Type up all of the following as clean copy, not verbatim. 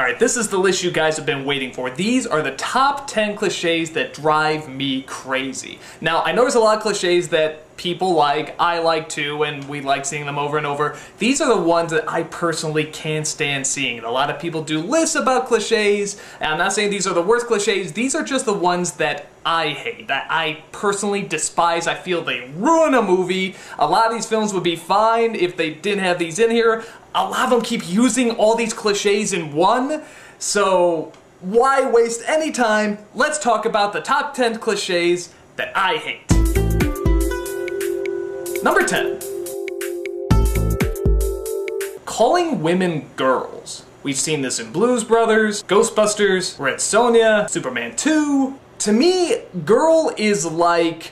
Alright, this is the list you guys have been waiting for. These are the top 10 cliches that drive me crazy. Now, I know there's a lot of cliches that people like, I like too, and we like seeing them over and over. These are the ones that I personally can't stand seeing. And a lot of people do lists about cliches, and I'm not saying these are the worst cliches, these are just the ones that I hate, that I personally despise. I feel they ruin a movie. A lot of these films would be fine if they didn't have these in here. A lot of them keep using all these cliches in one, so why waste any time? Let's talk about the top 10 cliches that I hate. Number 10. Calling women girls. We've seen this in Blues Brothers, Ghostbusters, Red Sonja, Superman 2. To me, girl is like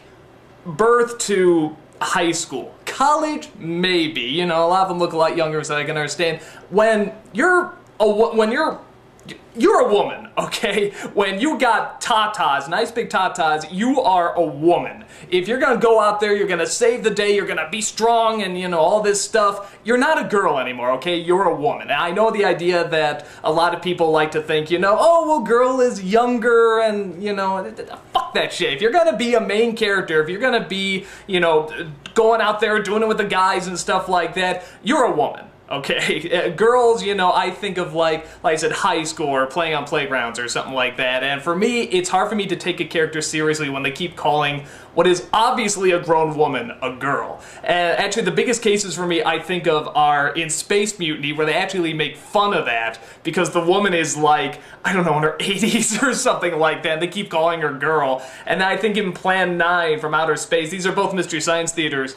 birth to high school. College, maybe. You know, a lot of them look a lot younger, so I can understand. When you're a woman, okay? When you got tatas, nice big tatas, you are a woman. If you're gonna go out there, you're gonna save the day, you're gonna be strong and, you know, all this stuff, you're not a girl anymore, okay? You're a woman. And I know the idea that a lot of people like to think, you know, oh, well, girl is younger and, you know, fuck that shit. If you're gonna be a main character, if you're gonna be, you know, going out there doing it with the guys and stuff like that, you're a woman. Okay, girls, you know, I think of like I said, high school or playing on playgrounds or something like that. And for me, it's hard for me to take a character seriously when they keep calling what is obviously a grown woman a girl. And actually, the biggest cases for me I think of are in Space Mutiny, where they actually make fun of that because the woman is like, I don't know, in her 80s or something like that. They keep calling her girl. And I think in Plan 9 from Outer Space, these are both Mystery Science Theaters,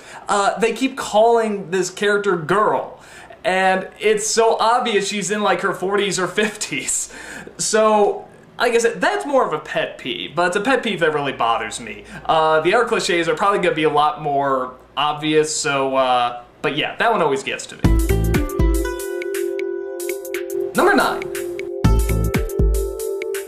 they keep calling this character girl. And it's so obvious she's in like her 40s or 50s. So, like I said, that's more of a pet peeve, but it's a pet peeve that really bothers me. The other cliches are probably going to be a lot more obvious, so, but yeah, that one always gets to me. Number 9.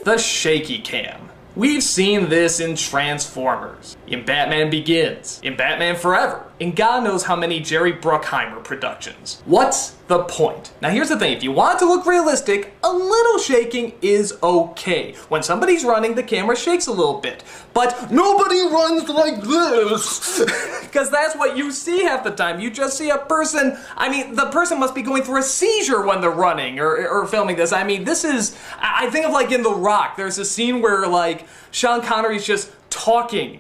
The shaky cam. We've seen this in Transformers, in Batman Begins, in Batman Forever, in God knows how many Jerry Bruckheimer productions. What's the point? Now here's the thing, if you want it to look realistic, a little shaking is okay. When somebody's running, the camera shakes a little bit. But nobody runs like this! Because that's what you see half the time. You just see a person, I mean, the person must be going through a seizure when they're running or filming this. I mean, this is, I think of like in The Rock, there's a scene where like Sean Connery's just talking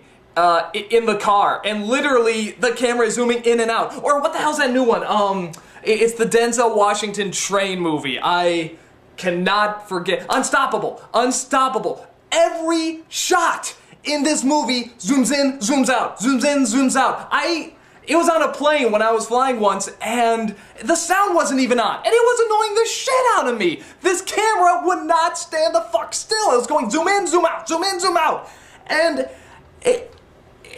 in the car, and literally the camera is zooming in and out. Or what the hell's that new one? It's the Denzel Washington train movie. I cannot forget. Unstoppable. Unstoppable. Every shot in this movie zooms in, zooms out, zooms in, zooms out. It was on a plane when I was flying once, and the sound wasn't even on, and it was annoying the shit out of me. This camera would not stand the fuck still. It was going zoom in, zoom out, zoom in, zoom out. And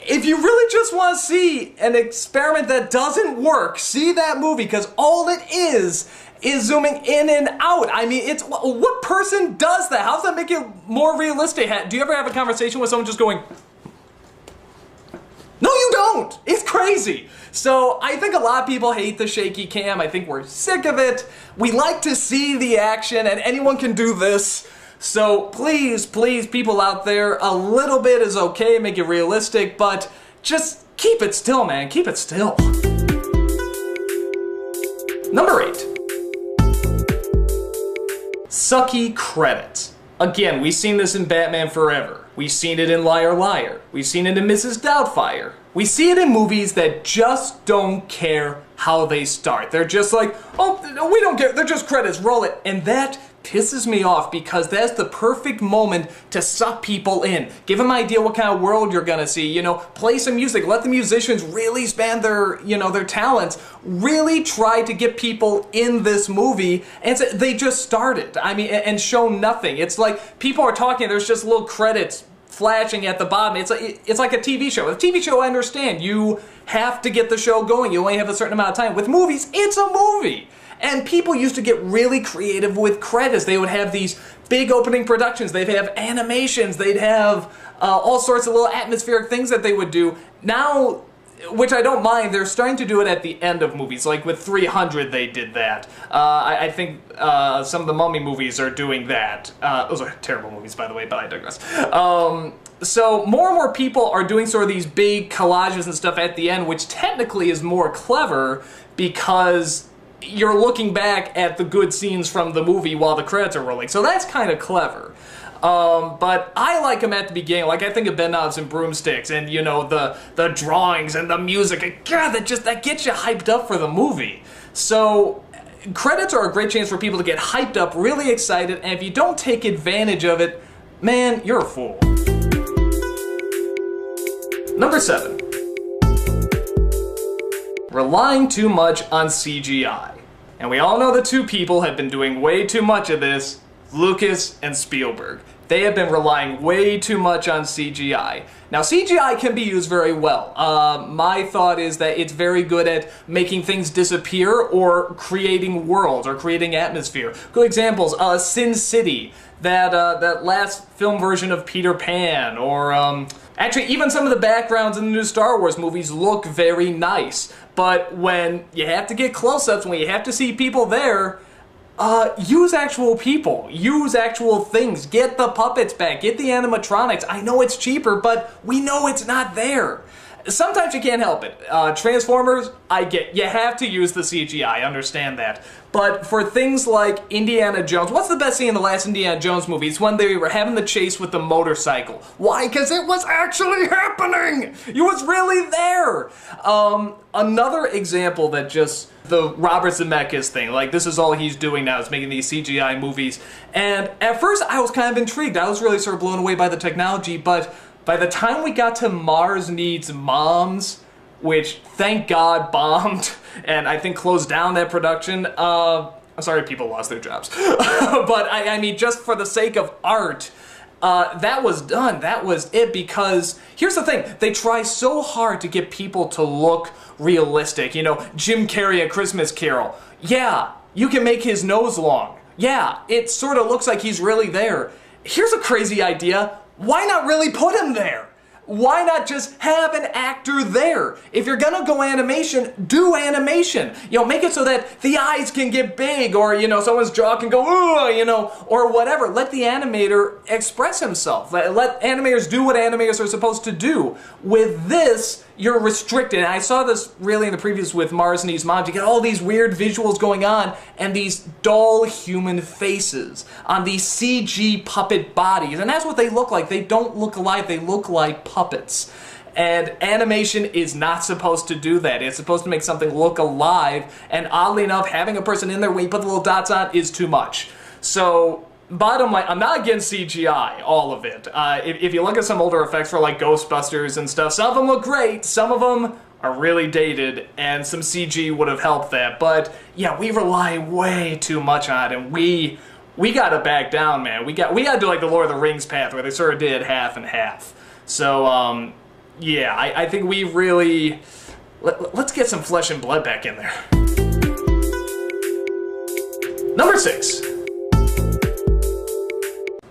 if you really just want to see an experiment that doesn't work, see that movie, because all it is zooming in and out. I mean, it's, what person does that? How does that make it more realistic? Do you ever have a conversation with someone just going, no, you don't! It's crazy! So, I think a lot of people hate the shaky cam. I think we're sick of it. We like to see the action, and anyone can do this. So, please, please, people out there, a little bit is okay, make it realistic, but just keep it still, man. Keep it still. Number 8. Sucky credits. Again, we've seen this in Batman Forever. We've seen it in Liar Liar. We've seen it in Mrs. Doubtfire. We see it in movies that just don't care how they start. They're just like, oh, we don't care, they're just credits, roll it. And that pisses me off because that's the perfect moment to suck people in. Give them an idea what kind of world you're gonna see, you know, play some music, let the musicians really span their, you know, their talents, really try to get people in this movie, and they just started, I mean, and show nothing. It's like, people are talking, there's just little credits flashing at the bottom. It's like a TV show. With a TV show, I understand, you have to get the show going, you only have a certain amount of time. With movies, it's a movie! And people used to get really creative with credits. They would have these big opening productions, they'd have animations, they'd have all sorts of little atmospheric things that they would do. Now, which I don't mind. They're starting to do it at the end of movies. Like with 300, they did that. I think some of the Mummy movies are doing that. Those are terrible movies, by the way, but I digress. So more and more people are doing sort of these big collages and stuff at the end, which technically is more clever because you're looking back at the good scenes from the movie while the credits are rolling. So that's kind of clever. But I like them at the beginning. Like, I think of Bedknobs and Broomsticks and, you know, the drawings and the music. And God, that gets you hyped up for the movie. So credits are a great chance for people to get hyped up, really excited, and if you don't take advantage of it, man, you're a fool. Number 7. Relying too much on CGI. And we all know the two people have been doing way too much of this, Lucas and Spielberg. They have been relying way too much on CGI. Now, CGI can be used very well. My thought is that it's very good at making things disappear or creating worlds or creating atmosphere. Good examples, Sin City, that last film version of Peter Pan, or actually even some of the backgrounds in the new Star Wars movies look very nice. But when you have to get close-ups, when you have to see people there, use actual people, use actual things, get the puppets back, get the animatronics. I know it's cheaper, but we know it's not there. Sometimes you can't help it. Transformers, I get, you have to use the CGI, I understand that. But for things like Indiana Jones, what's the best scene in the last Indiana Jones movie? It's when they were having the chase with the motorcycle. Why? Because it was actually happening! It was really there! Another example that just, the Robert Zemeckis thing, like this is all he's doing now, is making these CGI movies. And at first I was kind of intrigued. I was really sort of blown away by the technology, but by the time we got to Mars Needs Moms, which thank God bombed and I think closed down that production, I'm sorry people lost their jobs, but I mean just for the sake of art, that was done, that was it, because here's the thing, they try so hard to get people to look realistic. You know, Jim Carrey, A Christmas Carol, yeah, you can make his nose long, yeah, it sort of looks like he's really there. Here's a crazy idea. Why not really put him there? Why not just have an actor there? If you're gonna go animation, do animation. You know, make it so that the eyes can get big, or, you know, someone's jaw can go, oh, you know, or whatever. Let the animator express himself. Let animators do what animators are supposed to do. With this, you're restricted. And I saw this really in the previews with Mars Needs Moms. You get all these weird visuals going on and these dull human faces on these CG puppet bodies. And that's what they look like. They don't look alive. They look like puppets. And animation is not supposed to do that. It's supposed to make something look alive. And oddly enough, having a person in there when you put the little dots on is too much. So bottom line, I'm not against CGI, all of it. If you look at some older effects for like Ghostbusters and stuff, some of them look great, some of them are really dated, and some CG would have helped that. But yeah, we rely way too much on it, and we gotta back down, man. We gotta do like the Lord of the Rings path, where they sort of did half and half. So yeah, I think we really, let's get some flesh and blood back in there. Number 6.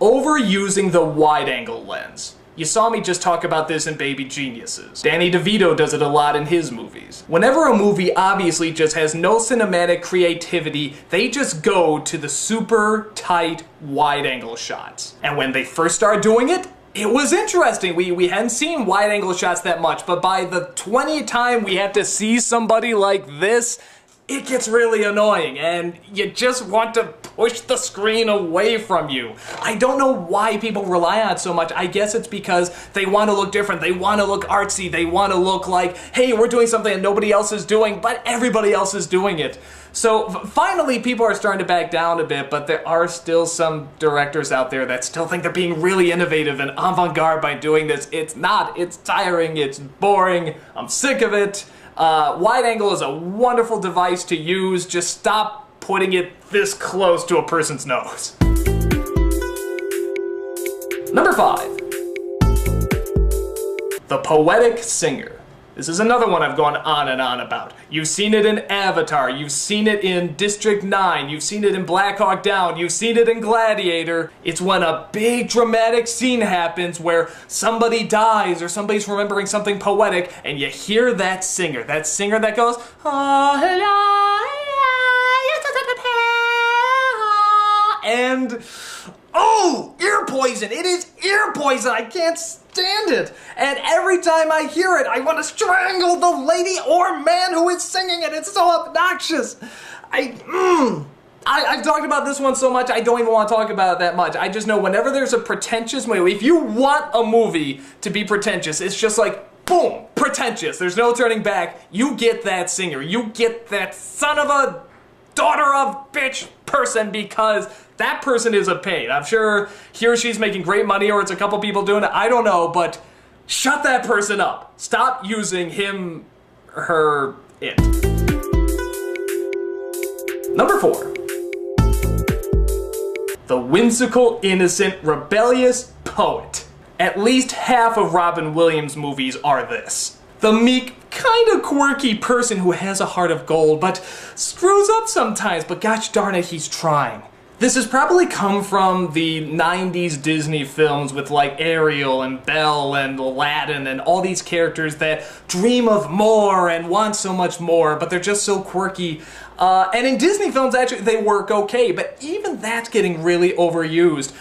Overusing the wide-angle lens. You saw me just talk about this in Baby Geniuses. Danny DeVito does it a lot in his movies. Whenever a movie obviously just has no cinematic creativity, they just go to the super tight wide-angle shots. And when they first started doing it, it was interesting. We hadn't seen wide-angle shots that much, but by the 20th time we have to see somebody like this, it gets really annoying, and you just want to push the screen away from you. I don't know why people rely on it so much. I guess it's because they want to look different, they want to look artsy, they want to look like, hey, we're doing something that nobody else is doing, but everybody else is doing it. So finally people are starting to back down a bit, but there are still some directors out there that still think they're being really innovative and avant-garde by doing this. It's not. It's tiring, it's boring, I'm sick of it. Wide angle is a wonderful device to use, just stop putting it this close to a person's nose. Number 5. The poetic singer. This is another one I've gone on and on about. You've seen it in Avatar, you've seen it in District 9, you've seen it in Black Hawk Down, you've seen it in Gladiator. It's when a big dramatic scene happens where somebody dies or somebody's remembering something poetic and you hear that singer that goes, and oh, ear poison. It is ear poison. I can't stand it. And every time I hear it, I want to strangle the lady or man who is singing it. It's so obnoxious. I've talked about this one so much, I don't even want to talk about it that much. I just know whenever there's a pretentious movie, if you want a movie to be pretentious, it's just like, boom, pretentious. There's no turning back. You get that singer. You get that son of a daughter of bitch person, because that person is a pain. I'm sure he or she's making great money, or it's a couple people doing it. I don't know, but shut that person up. Stop using him, her, it. Number 4. The whimsical, innocent, rebellious poet. At least half of Robin Williams' movies are this. The meek, kind of quirky person who has a heart of gold, but screws up sometimes, but gosh darn it, he's trying. This has probably come from the 90s Disney films with like Ariel and Belle and Aladdin and all these characters that dream of more and want so much more, but they're just so quirky. And in Disney films, actually, they work okay, but even that's getting really overused.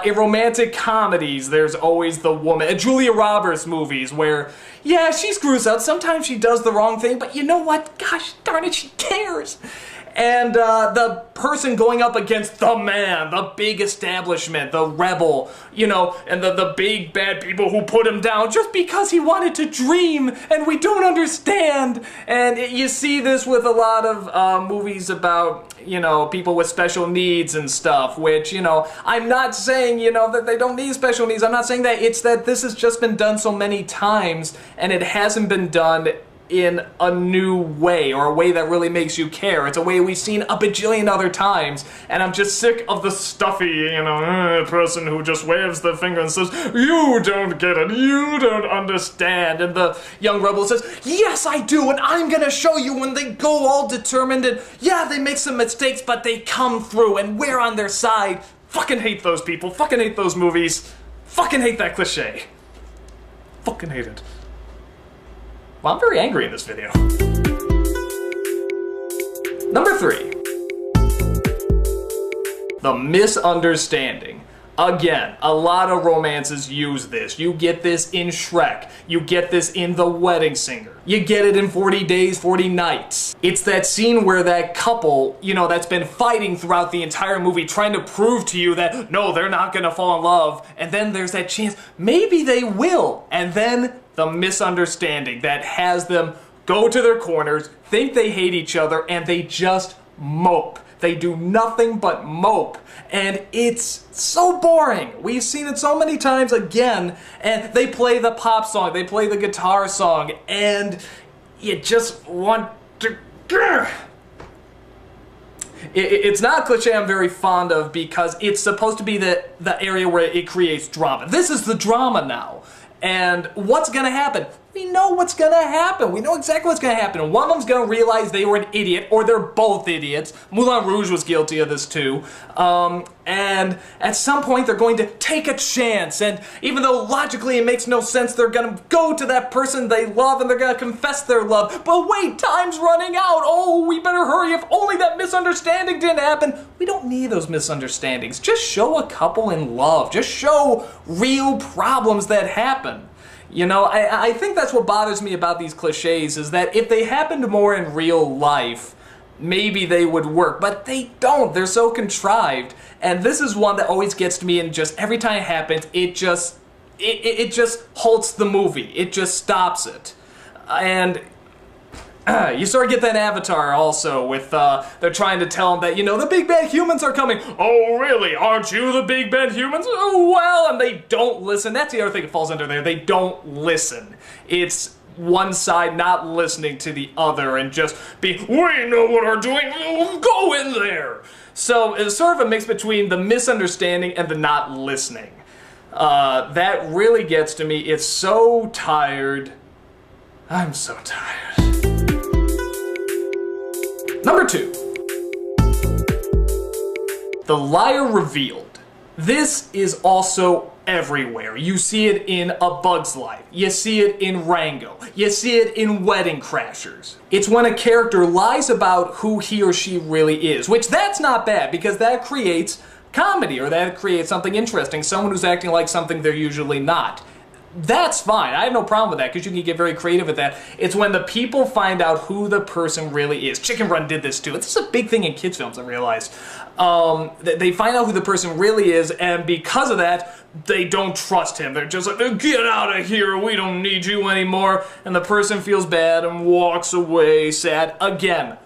In romantic comedies, there's always the woman. Julia Roberts movies where, yeah, she screws up. Sometimes she does the wrong thing, but you know what? Gosh darn it, she cares. And the person going up against the man, the big establishment, the rebel, you know, and the big bad people who put him down just because he wanted to dream, and we don't understand. And you see this with a lot of movies about, you know, people with special needs and stuff, which, you know, I'm not saying, you know, that they don't need special needs. I'm not saying that. It's that this has just been done so many times, and it hasn't been done in a new way, or a way that really makes you care. It's a way we've seen a bajillion other times, and I'm just sick of the stuffy, you know, person who just waves the finger and says, you don't get it, you don't understand, and the young rebel says, yes I do, and I'm gonna show you, when they go all determined, and yeah, they make some mistakes, but they come through, and we're on their side. Fucking hate those people, fucking hate those movies, fucking hate that cliche. Fucking hate it. Well, I'm very angry in this video. Number 3. The misunderstanding. Again, a lot of romances use this. You get this in Shrek. You get this in The Wedding Singer. You get it in 40 Days, 40 Nights. It's that scene where that couple, you know, that's been fighting throughout the entire movie, trying to prove to you that, no, they're not gonna fall in love. And then there's that chance, maybe they will. And then the misunderstanding that has them go to their corners, think they hate each other, and they just mope. They do nothing but mope. And it's so boring. We've seen it so many times again, and they play the pop song, they play the guitar song, and you just want to... It's not a cliche I'm very fond of, because it's supposed to be the area where it creates drama. This is the drama now. And what's gonna happen? We know what's gonna happen. We know exactly what's gonna happen. One of them's gonna realize they were an idiot, or they're both idiots. Moulin Rouge was guilty of this too. And at some point they're going to take a chance, and even though logically it makes no sense, they're gonna go to that person they love and they're gonna confess their love. But wait, time's running out. Oh, we better hurry. If only that misunderstanding didn't happen. We don't need those misunderstandings. Just show a couple in love. Just show real problems that happen. You know, I think that's what bothers me about these cliches, is that if they happened more in real life, maybe they would work, but they don't. They're so contrived. And this is one that always gets to me, and just every time it happens, it just halts the movie. It just stops it. And you sort of get that in Avatar also, with they're trying to tell them that, you know, the big bad humans are coming. Oh, really? Aren't you the big bad humans? Oh, well, and they don't listen. That's the other thing that falls under there. They don't listen. It's one side not listening to the other and just we know what we're doing, go in there. So it's sort of a mix between the misunderstanding and the not listening. That really gets to me. It's so tired. I'm so tired. Number 2. The Liar Revealed. This is also everywhere. You see it in A Bug's Life. You see it in Rango. You see it in Wedding Crashers. It's when a character lies about who he or she really is, which that's not bad because that creates comedy or that creates something interesting, someone who's acting like something they're usually not. That's fine. I have no problem with that because you can get very creative with that. It's when the people find out who the person really is. Chicken Run did this too. This is a big thing in kids' films, I realized. They find out who the person really is, and because of that, they don't trust him. They're just like, get out of here, we don't need you anymore. And the person feels bad and walks away sad. Again,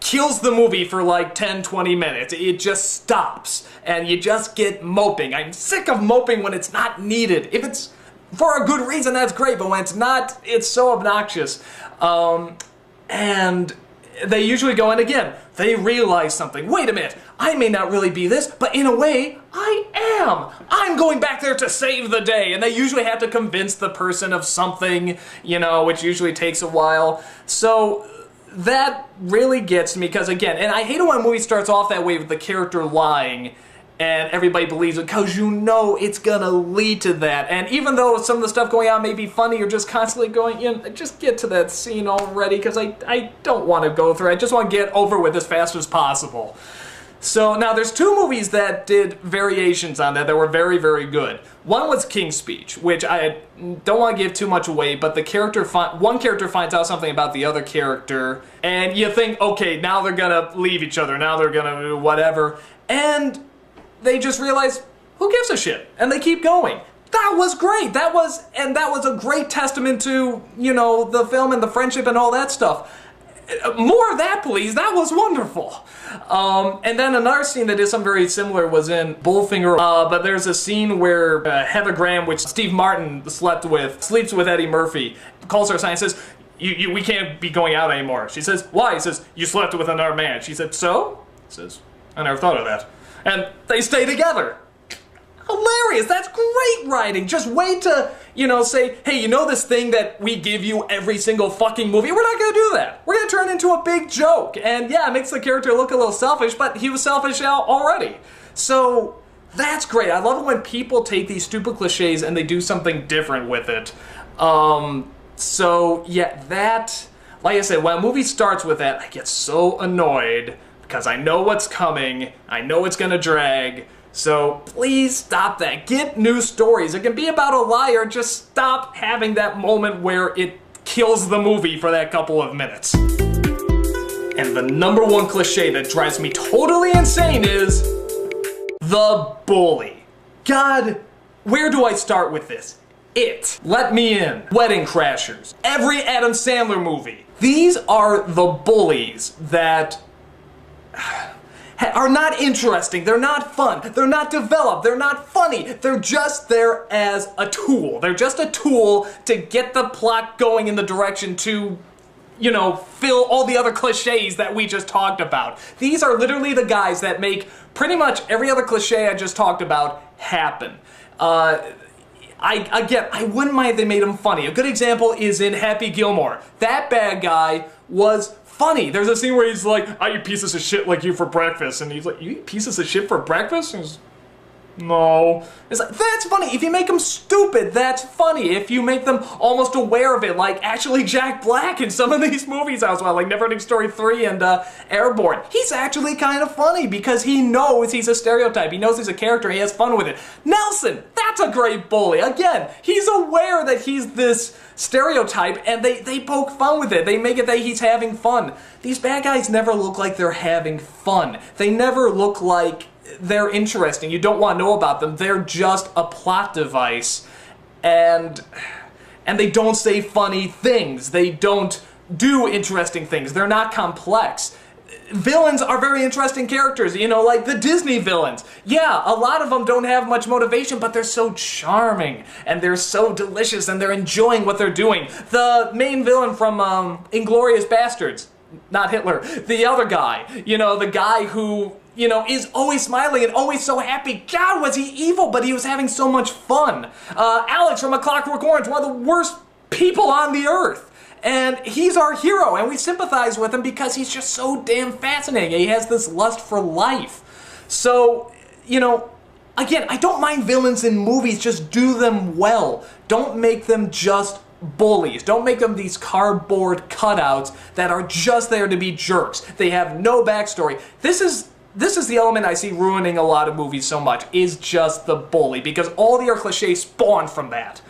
kills the movie for like 10-20 minutes. It just stops, and you just get moping. I'm sick of moping when it's not needed. If it's for a good reason, that's great, but when it's not, it's so obnoxious. And they usually go, and again, they realize something. Wait a minute, I may not really be this, but in a way, I am. I'm going back there to save the day. And they usually have to convince the person of something, you know, which usually takes a while. So that really gets me, because again, and I hate it when a movie starts off that way with the character lying, and everybody believes it because you know it's gonna lead to that. And even though some of the stuff going on may be funny, you're just constantly going, you know, just get to that scene already, because I don't want to go through it. I just want to get over with as fast as possible. So now there's 2 movies that did variations on that were very, very good. One was King's Speech, which I don't want to give too much away, but the character one character finds out something about the other character, and you think, okay, now they're gonna leave each other, now they're gonna do whatever, and they just realize, who gives a shit? And they keep going. That was great. That was a great testament to, you know, the film and the friendship and all that stuff. More of that, please. That was wonderful. And then another scene that is something very similar was in Bullfinger. But there's a scene where Heather Graham, which Steve Martin sleeps with Eddie Murphy, calls her aside and says, we can't be going out anymore. She says, why? He says, you slept with another man. She said, so? He says, I never thought of that. And they stay together. Hilarious. That's great writing. Just wait to, you know, say, hey, you know this thing that we give you every single fucking movie? We're not going to do that. We're going to turn it into a big joke. And yeah, it makes the character look a little selfish, but he was selfish already. So that's great. I love it when people take these stupid cliches and they do something different with it. So yeah, that, like I said, when a movie starts with that, I get so annoyed because I know what's coming. I know it's going to drag. So please stop that. Get new stories. It can be about a liar. Just stop having that moment where it kills the movie for that couple of minutes. And the number 1 cliche that drives me totally insane is the bully. God, where do I start with this? It. Let Me In. Wedding Crashers. Every Adam Sandler movie. These are the bullies that are not interesting, they're not fun, they're not developed, they're not funny, they're just there as a tool. They're just a tool to get the plot going in the direction to, you know, fill all the other cliches that we just talked about. These are literally the guys that make pretty much every other cliche I just talked about happen. I wouldn't mind if they made him funny. A good example is in Happy Gilmore. That bad guy was funny. There's a scene where he's like, I eat pieces of shit like you for breakfast. And he's like, you eat pieces of shit for breakfast? And he's, no. It's like, that's funny. If you make them stupid, that's funny. If you make them almost aware of it, like actually Jack Black in some of these movies as well, like Neverending Story 3 and Airborne. He's actually kind of funny because he knows he's a stereotype. He knows he's a character. He has fun with it. Nelson, that's a great bully. Again, he's aware that he's this stereotype and they poke fun with it. They make it that he's having fun. These bad guys never look like they're having fun. They never look like they're interesting. You don't want to know about them. They're just a plot device, and they don't say funny things. They don't do interesting things. They're not complex. Villains are very interesting characters, you know, like the Disney villains. Yeah, a lot of them don't have much motivation, but they're so charming, and they're so delicious, and they're enjoying what they're doing. The main villain from Inglourious Basterds, not Hitler, the other guy, you know, the guy who, you know, is always smiling and always so happy. God, was he evil, but he was having so much fun. Alex from A Clockwork Orange, one of the worst people on the earth. And he's our hero, and we sympathize with him because he's just so damn fascinating. He has this lust for life. So, you know, again, I don't mind villains in movies, just do them well. Don't make them just bullies. Don't make them these cardboard cutouts that are just there to be jerks. They have no backstory. This is the element I see ruining a lot of movies so much, is just the bully, because all the cliches spawn from that.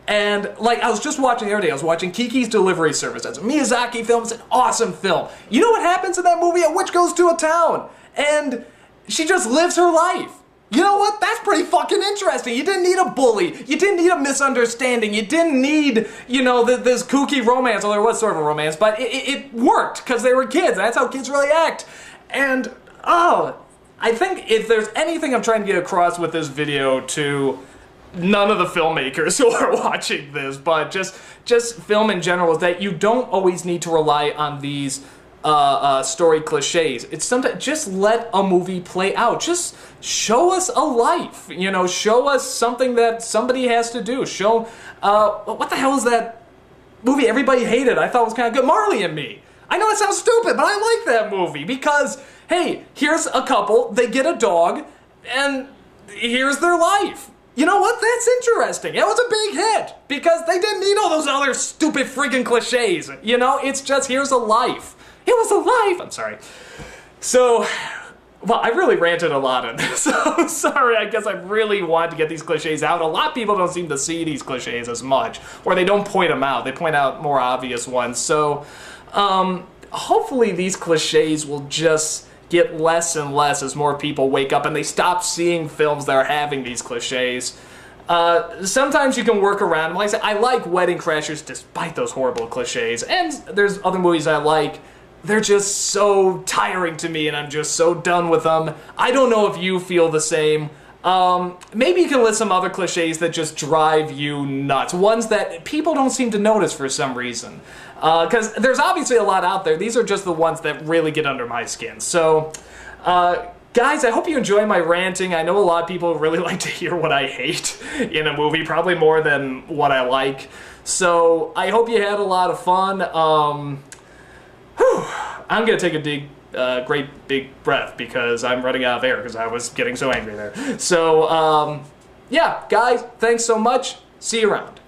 And, like, I was just watching the other day, I was watching Kiki's Delivery Service. That's a Miyazaki film. It's an awesome film. You know what happens in that movie? A witch goes to a town, and she just lives her life. You know what? That's pretty fucking interesting. You didn't need a bully. You didn't need a misunderstanding. You didn't need, you know, this kooky romance. Well, there was sort of a romance, but it worked, because they were kids. That's how kids really act. And, oh, I think if there's anything I'm trying to get across with this video to none of the filmmakers who are watching this, but just film in general, is that you don't always need to rely on these story cliches. It's sometimes just let a movie play out. Just show us a life. You know, show us something that somebody has to do. Show what the hell is that movie everybody hated? I thought it was kind of good. Marley and Me. I know it sounds stupid, but I like that movie because, hey, here's a couple, they get a dog, and here's their life. You know what? That's interesting. It was a big hit because they didn't need all those other stupid freaking cliches. You know, it's just, here's a life. It was a life. I'm sorry. So, well, I really ranted a lot in this. So sorry, I guess I really wanted to get these cliches out. A lot of people don't seem to see these cliches as much, or they don't point them out. They point out more obvious ones. So, hopefully these cliches will just get less and less as more people wake up and they stop seeing films that are having these cliches. Sometimes you can work around them. Like I said, I like Wedding Crashers despite those horrible cliches, and there's other movies I like. They're just so tiring to me and I'm just so done with them. I don't know if you feel the same. Maybe you can list some other cliches that just drive you nuts. Ones that people don't seem to notice for some reason. Because there's obviously a lot out there. These are just the ones that really get under my skin. So, guys, I hope you enjoy my ranting. I know a lot of people really like to hear what I hate in a movie, probably more than what I like. So, I hope you had a lot of fun. I'm going to take a great big breath because I'm running out of air because I was getting so angry there. So, yeah, guys, thanks so much. See you around.